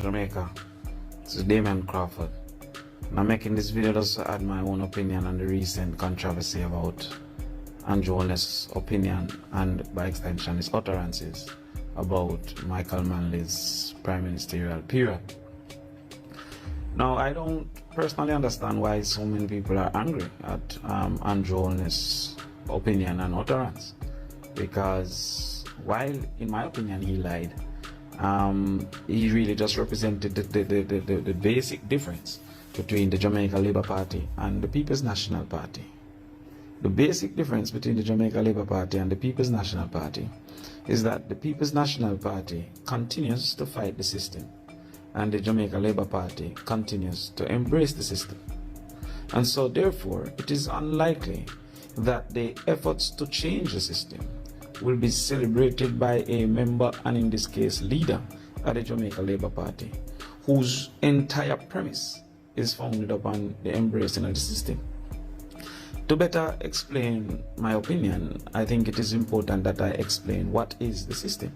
Jamaica. This is Damion Crawford. And I'm making this video just to add my own opinion on the recent controversy about Andrew Holness' opinion and by extension his utterances about Michael Manley's prime ministerial period. Now, I don't personally understand why so many people are angry at Andrew Holness' opinion and utterance, because while in my opinion he lied, he really just represented the basic difference between the Jamaica Labour Party and the People's National Party. The basic difference between the Jamaica Labour Party and the People's National Party is that the People's National Party continues to fight the system and the Jamaica Labour Party continues to embrace the system. And so therefore it is unlikely that the efforts to change the system will be celebrated by a member, and in this case leader, at the Jamaica Labour Party, whose entire premise is founded upon the embracing of the system. To better explain my opinion, I think it is important that I explain what is the system.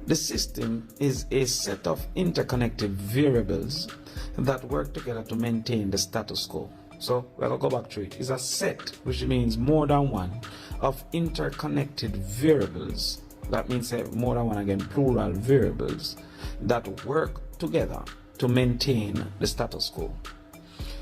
The system is a set of interconnected variables that work together to maintain the status quo. So we're going to go back to it. It's a set, which means more than one, of interconnected variables. That means more than one, again, plural variables that work together to maintain the status quo.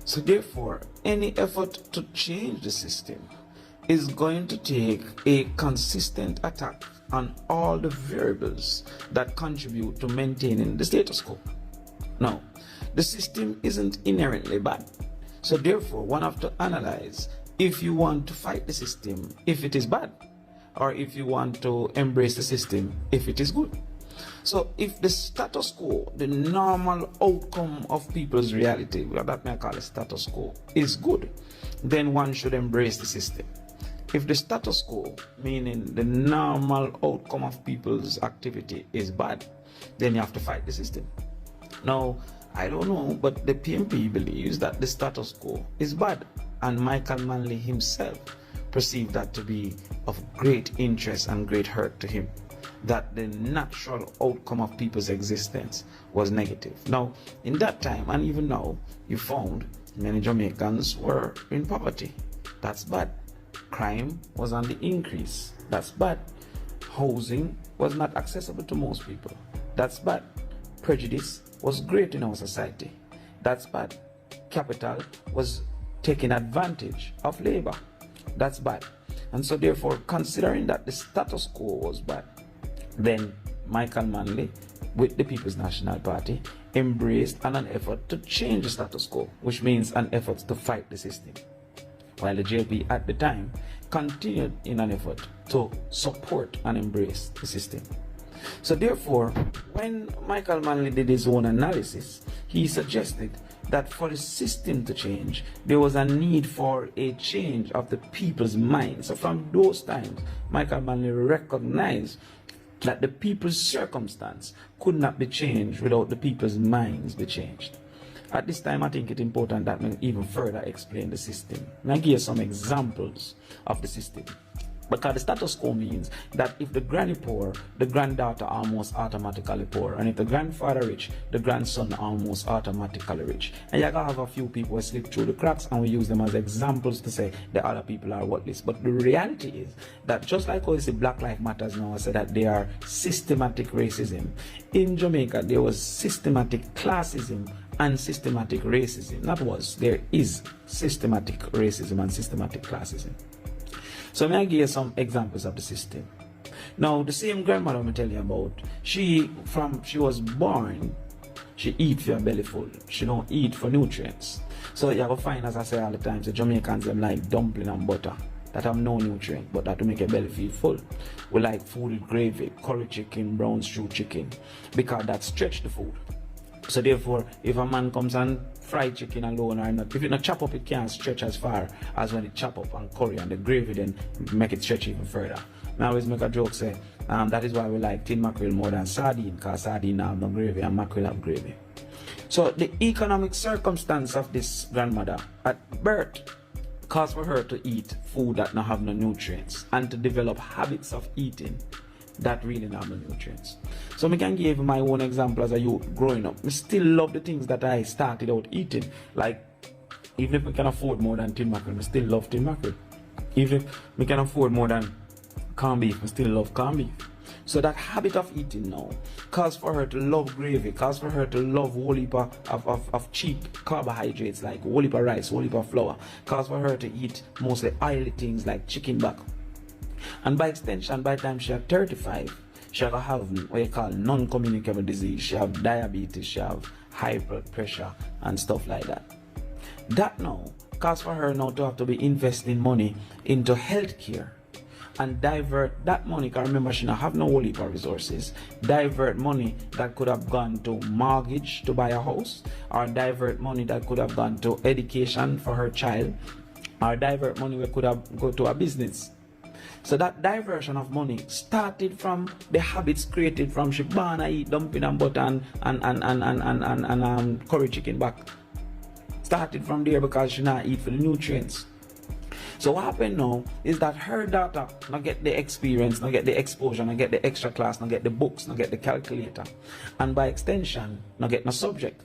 So therefore, any effort to change the system is going to take a consistent attack on all the variables that contribute to maintaining the status quo. Now, the system isn't inherently bad. So therefore, one have to analyze if you want to fight the system, if it is bad, or if you want to embrace the system, if it is good. So if the status quo, the normal outcome of people's reality, that may I call it status quo, is good, then one should embrace the system. If the status quo, meaning the normal outcome of people's activity, is bad, then you have to fight the system. Now, I don't know, but the PNP believes that the status quo is bad, and Michael Manley himself perceived that to be of great interest and great hurt to him, that the natural outcome of people's existence was negative. Now, in that time, and even now, you found many Jamaicans were in poverty. That's bad. Crime was on the increase. That's bad. Housing was not accessible to most people. That's bad. Prejudice was great in our society. That's bad. Capital was taking advantage of labor. That's bad. And so therefore, considering that the status quo was bad, then Michael Manley, with the People's National Party, embraced an effort to change the status quo, which means an effort to fight the system, while the JLP at the time continued in an effort to support and embrace the system. So therefore, when Michael Manley did his own analysis, he suggested that for the system to change, there was a need for a change of the people's minds. So from those times, Michael Manley recognized that the people's circumstance could not be changed without the people's minds be changed. At this time, I think it's important that we even further explain the system. I'll give you some examples of the system. Because the status quo means that if the granny poor, the granddaughter almost automatically poor. And if the grandfather rich, the grandson almost automatically rich. And you're going to have a few people who slip through the cracks, and we use them as examples to say the other people are worthless. But the reality is that just like how you see Black Lives Matters now, I say that they are systematic racism. In Jamaica, there was systematic classism and systematic racism. That was, there is systematic racism and systematic classism. So may I give you some examples of the system. Now, the same grandmother I'm telling you about, she was born, she eat for her belly full. She don't eat for nutrients. So you have to find, as I say all the time, the Jamaicans them like dumpling and butter that have no nutrient, but that to make your belly feel full. We like food with gravy, curry chicken, brown stew chicken, because that stretch the food. So therefore, if a man comes and fry chicken alone or not, if it not chop up, it can't stretch as far as when it chop up and curry and the gravy then make it stretch even further. I always make a joke say, that is why we like tin mackerel more than sardine, because sardine have no gravy and mackerel have gravy. So the economic circumstance of this grandmother at birth caused for her to eat food that not have no nutrients and to develop habits of eating that really not the nutrients. So I can give my own example as a youth growing up. I still love the things that I started out eating. Like, even if we can afford more than tin mackerel, I still love tin mackerel. Even if we can afford more than corned beef, I still love corned beef. So that habit of eating now cause for her to love gravy, cause for her to love whole heap of cheap carbohydrates like whole heap of rice, whole heap of flour, cause for her to eat mostly oily things like chicken back. And by extension, by the time she had 35, she will have what you call non-communicable disease. She have diabetes, she have high blood pressure and stuff like that. That now cause for her now to have to be investing money into healthcare and divert that money, because remember she not have no whole heap of resources, divert money that could have gone to mortgage to buy a house, or divert money that could have gone to education for her child, or divert money that could have go to a business. So that diversion of money started from the habits created from she born I eat dumpling and butter and curry chicken back. Started from there because she not eat for the nutrients. So what happened now is that her daughter not get the experience, not get the exposure, not get the extra class, not get the books, not get the calculator, and by extension not get no subject.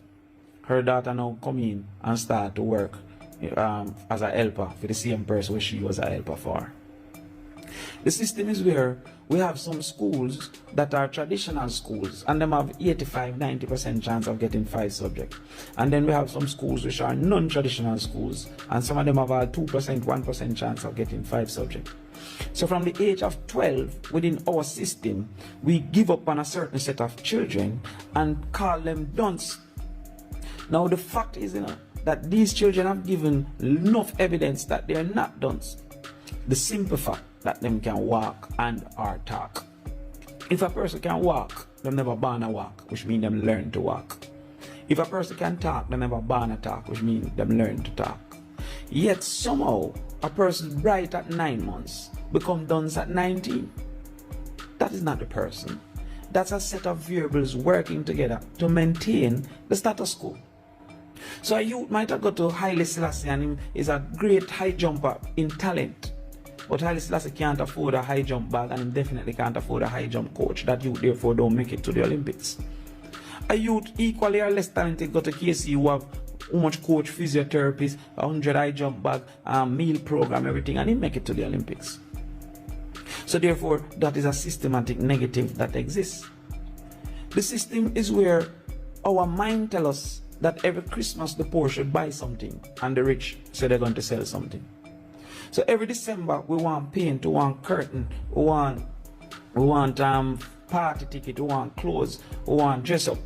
Her daughter now come in and start to work as a helper for the same person where she was a helper for. The system is where we have some schools that are traditional schools and them have 85-90% chance of getting 5 subjects. And then we have some schools which are non-traditional schools and some of them have a 2%, 1% chance of getting 5 subjects. So from the age of 12 within our system, we give up on a certain set of children and call them dunce. Now the fact is, that these children have given enough evidence that they are not dunce. The simple fact that them can walk and or talk. If a person can walk, them never born a walk, which means them learn to walk. If a person can talk, them never born a talk, which means them learn to talk. Yet somehow a person bright at 9 months become dunce at 19. That is not the person. That's a set of variables working together to maintain the status quo. So a youth might have got to Haile Selassie and him is a great high jumper in talent. But Haile Selassie can't afford a high jump bag and he definitely can't afford a high jump coach. That youth therefore don't make it to the Olympics. A youth equally or less talented got to KC who have how much coach, physiotherapist, 100 high jump bag, meal program, everything, and he make it to the Olympics. So therefore that is a systematic negative that exists. The system is where our mind tells us that every Christmas the poor should buy something and the rich say they're going to sell something. So every December we want paint, we want curtain, we want party ticket, we want clothes, we want dress up,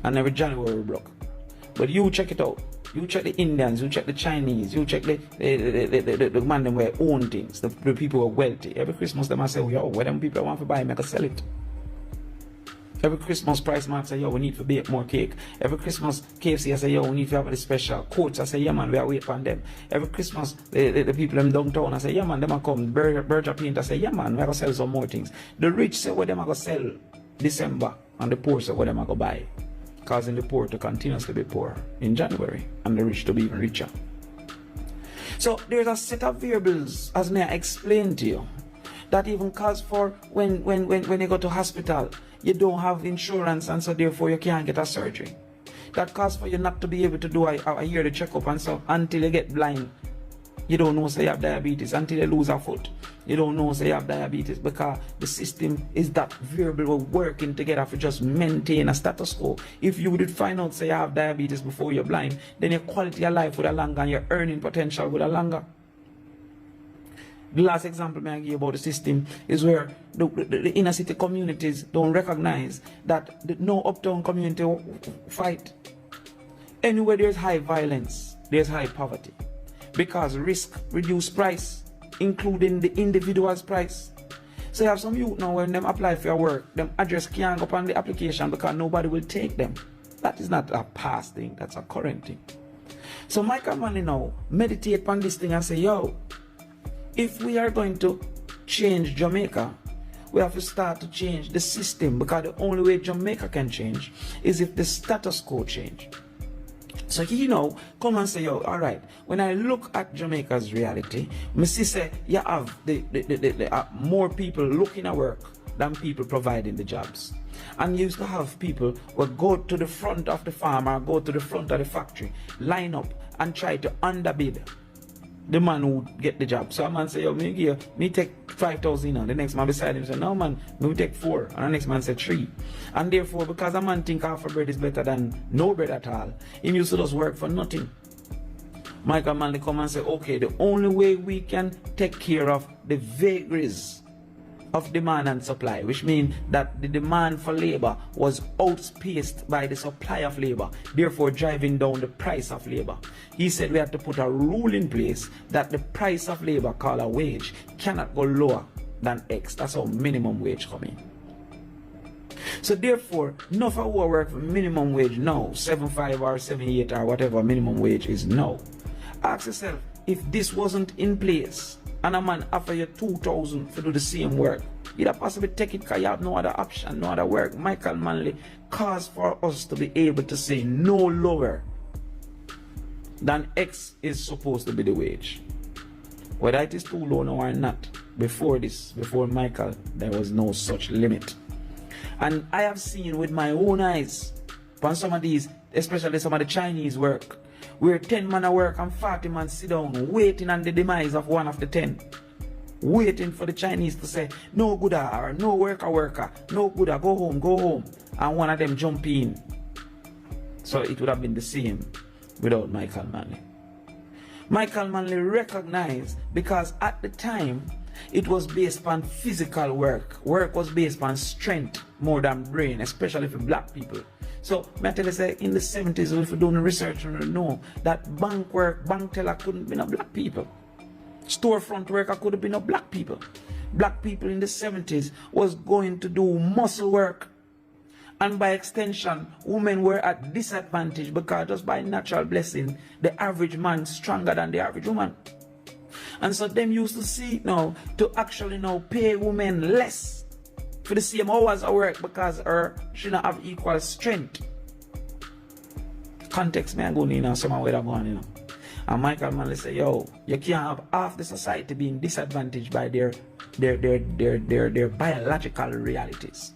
and every January we broke. But you check it out. You check the Indians, you check the Chinese, you check the man them who own things, the people who are wealthy. Every Christmas them I say, yo, where them people want to buy, make us sell it. Every Christmas price man say, yo, we need to bake more cake. Every Christmas KFC I say, yo, we need to have a special. Coats I say, yeah man, we are waiting for them. Every Christmas the people them downtown I say, yeah man, them are come. Burger Paint I say, yeah man, we are going to sell some more things. The rich say what them are going to sell December and the poor say what them are going to buy. Causing the poor to continuously be poor in January and the rich to be even richer. So there's a set of variables, as may I explain to you, that even cause for when you go to hospital, you don't have insurance and so therefore you can't get a surgery. That cause for you not to be able to do a yearly checkup and so until you get blind. You don't know say you have diabetes until you lose a foot. You don't know say you have diabetes because the system is that variable working together to just maintain a status quo. If you would find out say you have diabetes before you're blind, then your quality of life would have longer and your earning potential would have longer. The last example I give you about the system is where the inner city communities don't recognize that no uptown community fight. Anywhere there's high violence, there's high poverty. Because risk reduce price, including the individual's price. So you have some youth now when them apply for your work, them address can't go up on the application because nobody will take them. That is not a past thing, that's a current thing. So Michael Manley now meditate on this thing and say, yo, if we are going to change Jamaica, we have to start to change the system because the only way Jamaica can change is if the status quo change. So he come and say, yo, alright, when I look at Jamaica's reality, I see say you have the more people looking at work than people providing the jobs. And you used to have people who would go to the front of the farm or go to the front of the factory, line up and try to underbid the man who get the job. So a man say, yo, me take 5,000 and the next man beside him say, no man, me take 4, and the next man say 3. And therefore, because a man think half a bread is better than no bread at all, he used to just work for nothing. Michael Manley come and say, okay, the only way we can take care of the vagaries of demand and supply, which means that the demand for labor was outpaced by the supply of labor, therefore driving down the price of labor. He said we had to put a rule in place that the price of labor, called a wage, cannot go lower than X. That's how minimum wage come in. So therefore, enough of who work for minimum wage now, 7.5 or 7.8 or whatever minimum wage is now. Ask yourself, if this wasn't in place and a man offer you 2,000 to do the same work, you'd have possibly take it because you have no other option, no other work. Michael Manley calls for us to be able to say no lower than X is supposed to be the wage. Whether it is too low now or not, before Michael, there was no such limit. And I have seen with my own eyes, on some of these, especially some of the Chinese work, where 10 man at work and 40 man sit down waiting on the demise of one of the 10. Waiting for the Chinese to say, no good or no worker, no good, go home. And one of them jump in. So it would have been the same without Michael Manley. Michael Manley recognized, because at the time, it was based on physical work. Work was based on strength more than brain, especially for black people. So, I tell you, say, in the 70s, if you're doing research, you know that bank work, bank teller couldn't be no black people. Storefront worker could have been no black people. Black people in the 70s was going to do muscle work. And by extension, women were at disadvantage because just by natural blessing, the average man stronger than the average woman. And so them used to see now to actually now pay women less for the same hours of work because she not have equal strength. Context me I go in somewhere where I'm going, you know. And Michael Manley say, yo, you can't have half the society being disadvantaged by their biological realities.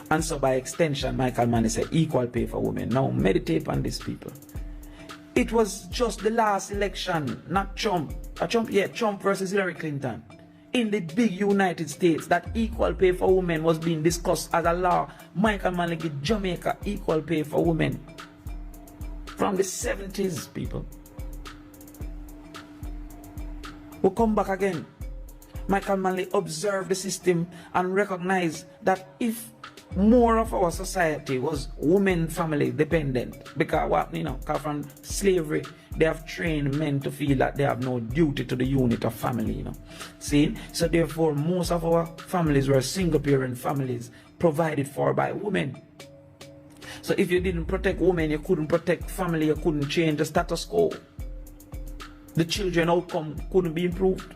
And so by extension, Michael Manley said equal pay for women. Now meditate on these people. It was just the last election, not Trump. Trump versus Hillary Clinton. In the big United States, that equal pay for women was being discussed as a law. Michael Manley give Jamaica equal pay for women. From the 70s, people. We'll come back again. Michael Manley observed the system and recognized that if more of our society was women family dependent, because what, you know, because from slavery they have trained men to feel that they have no duty to the unit of family, you know. See, so therefore most of our families were single parent families provided for by women. So if you didn't protect women, you couldn't protect family, you couldn't change the status quo. The children outcome couldn't be improved.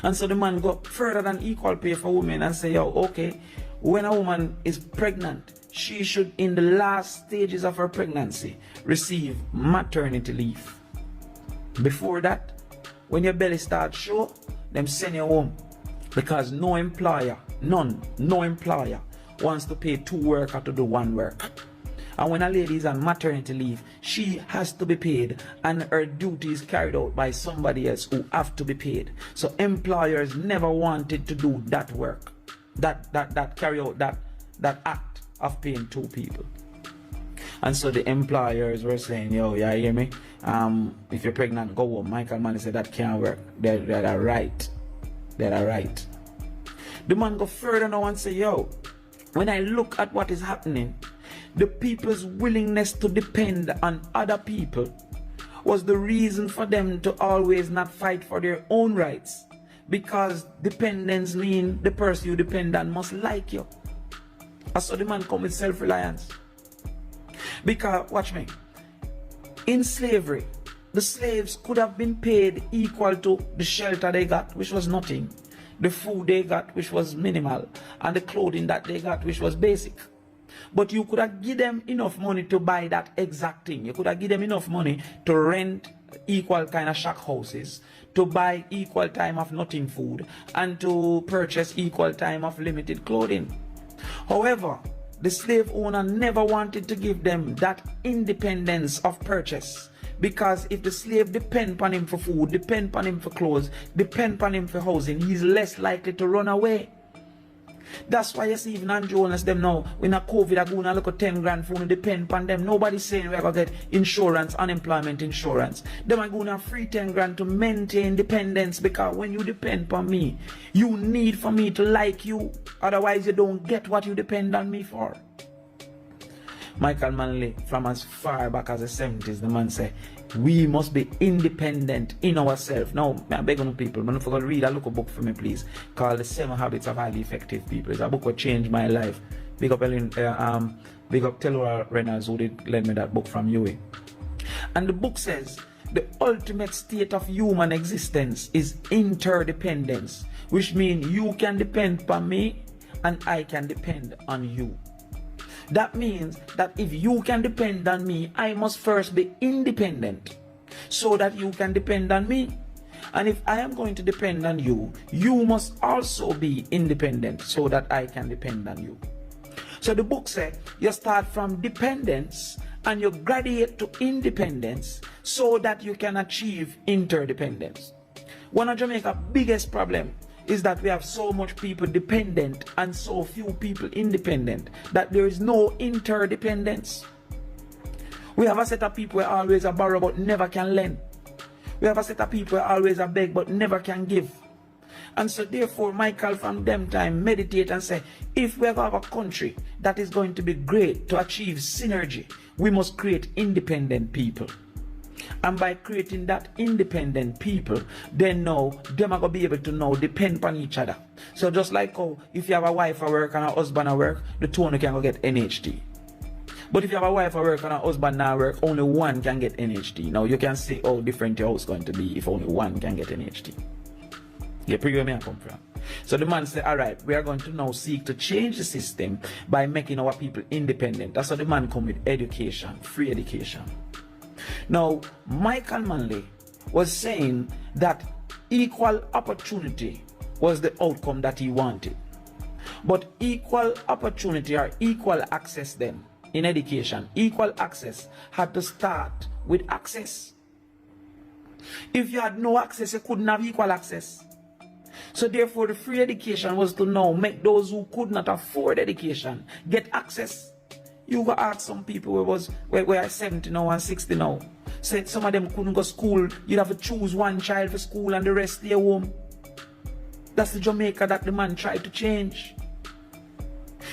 And so the man got further than equal pay for women and say, yo, okay, when a woman is pregnant, she should, in the last stages of her pregnancy, receive maternity leave. Before that, when your belly starts show, them send you home. Because no employer wants to pay 2 workers to do 1 work. And when a lady is on maternity leave, she has to be paid and her duty is carried out by somebody else who have to be paid. So employers never wanted to do that work. That carry out that act of paying 2 people. And so the employers were saying, yo, you hear me? If you're pregnant, go home. Michael Manley said that can't work. They're right. They're right. The man go further now and say, yo, when I look at what is happening, the people's willingness to depend on other people was the reason for them to always not fight for their own rights. Because dependence means the person you depend on must like you. And so the man come with self-reliance. Because, watch me, in slavery, the slaves could have been paid equal to the shelter they got, which was nothing, the food they got, which was minimal, and the clothing that they got, which was basic. But you could have given them enough money to buy that exact thing. You could have given them enough money to rent equal kind of shack houses, to buy equal time of nothing food and to purchase equal time of limited clothing. However, the slave owner never wanted to give them that independence of purchase, because if the slave depend upon him for food, depend upon him for clothes, depend upon him for housing, he's less likely to run away. That's why you see even Andrew Holness them now, when a COVID are going to look at 10 grand for depend upon them. Nobody's saying we're going to get insurance, unemployment insurance. Them are going to free 10 grand to maintain dependence, because when you depend upon me, you need for me to like you. Otherwise you don't get what you depend on me for. Michael Manley, from as far back as the 70s, the man said, we must be independent in ourselves. Now, I beg on people, but if you read a book for me, please, called The 7 Habits of Highly Effective People. It's a book that changed my life. Big up Taylor Reynolds, who did lend me that book from UA. And the book says, the ultimate state of human existence is interdependence, which means you can depend on me and I can depend on you. That means that if you can depend on me, I must first be independent so that you can depend on me. And if I am going to depend on you, you must also be independent so that I can depend on you. So the book said you start from dependence and you graduate to independence so that you can achieve interdependence. One of Jamaica's biggest problem is that we have so much people dependent and so few people independent that there is no interdependence. We have a set of people who always a borrow but never can lend. We have a set of people who always a beg but never can give. And so therefore Michael from them time meditate and say, if we have a country that is going to be great to achieve synergy, we must create independent people. And by creating that independent people, then now them are going to be able to now depend upon each other. So just like how if you have a wife at work and a husband at work, the two can go get NHT. But if you have a wife at work and a husband at work, only one can get NHT. Now you can see how different your house is going to be if only one can get NHT. You pretty where me I come from. So the man said, alright, we are going to now seek to change the system by making our people independent. That's how the man come with education, free education. Now, Michael Manley was saying that equal opportunity was the outcome that he wanted. But equal opportunity or equal access then in education, equal access had to start with access. If you had no access, you couldn't have equal access. So therefore the free education was to now make those who could not afford education get access. You go ask some people who are 70 now and 60 now. Said some of them couldn't go to school. You'd have to choose one child for school and the rest stay home. That's the Jamaica that the man tried to change.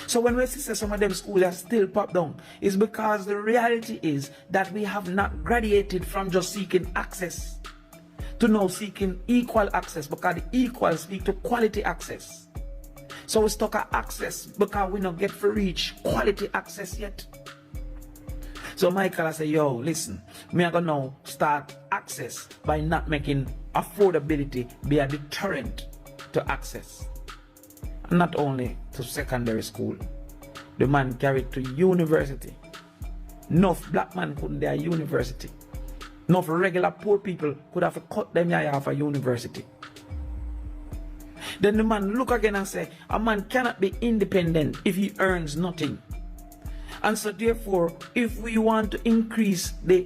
So when we see some of them schools are still popped down, it's because the reality is that we have not graduated from just seeking access to now seeking equal access, because the equal speak to quality access. So we stuck at access because we don't get to reach quality access yet. So Michael I say, yo, listen, me are gonna now start access by not making affordability be a deterrent to access. And not only to secondary school. The man carried to university. Enough black man couldn't there university. Enough regular poor people could have cut them off a university. Then the man look again and say, a man cannot be independent if he earns nothing. And so therefore, if we want to increase the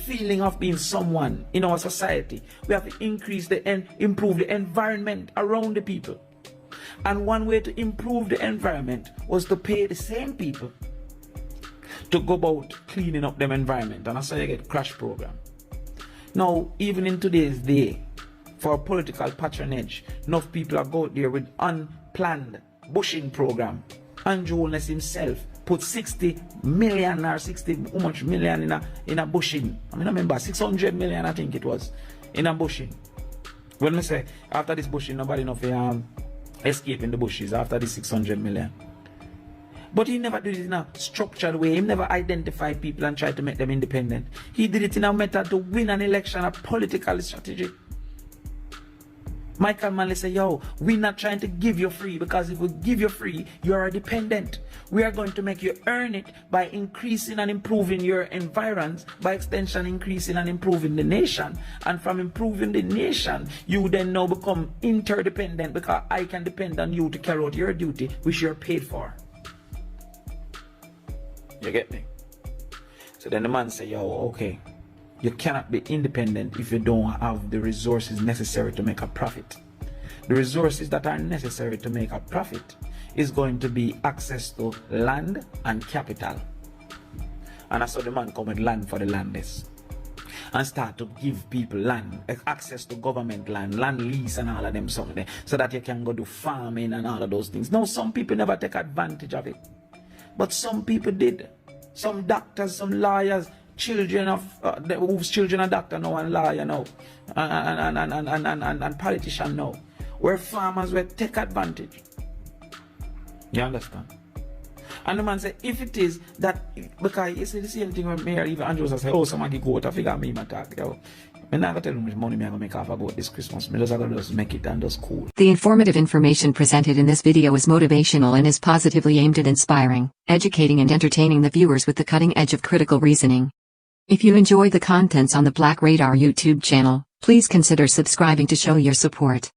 feeling of being someone in our society, we have to improve the environment around the people. And one way to improve the environment was to pay the same people to go about cleaning up them environment. And that's how you get crash program. Now, even in today's day, for political patronage, enough people are out there with unplanned bushing program. Andrew Holness himself put 60 million or 60 how much million in a bushing. I mean, I remember 600 million I think it was in a bushing. When we say after this bushing, nobody enough escape in the bushes after the 600 million. But he never did it in a structured way. He never identified people and tried to make them independent. He did it in a method to win an election, a political strategy. Michael Manley said, yo, we're not trying to give you free, because if we give you free, you're a dependent. We are going to make you earn it by increasing and improving your environs, by extension increasing and improving the nation. And from improving the nation, you then now become interdependent, because I can depend on you to carry out your duty, which you're paid for. You get me? So then the man said, yo, okay, you cannot be independent if you don't have the resources necessary to make a profit. The resources that are necessary to make a profit is going to be access to land and capital. And that's how the man come with land for the landless, and start to give people land, access to government land, land lease and all of them something, so that you can go do farming and all of those things. Now, some people never take advantage of it, but some people did. Some doctors, some lawyers, children of whose children are doctor now and lawyer now, and politician now, where farmers will take advantage. You understand? And the man said, if it is that, because you see the same thing when Mayor even Andrew said, oh, somebody go out, I figure me my talk. I'm not going to tell him how much money I'm going to make off about this Christmas. I'm just going to just make it and just cool. The informative information presented in this video is motivational and is positively aimed at inspiring, educating and entertaining the viewers with the cutting edge of critical reasoning. If you enjoy the contents on the Black Radar YouTube channel, please consider subscribing to show your support.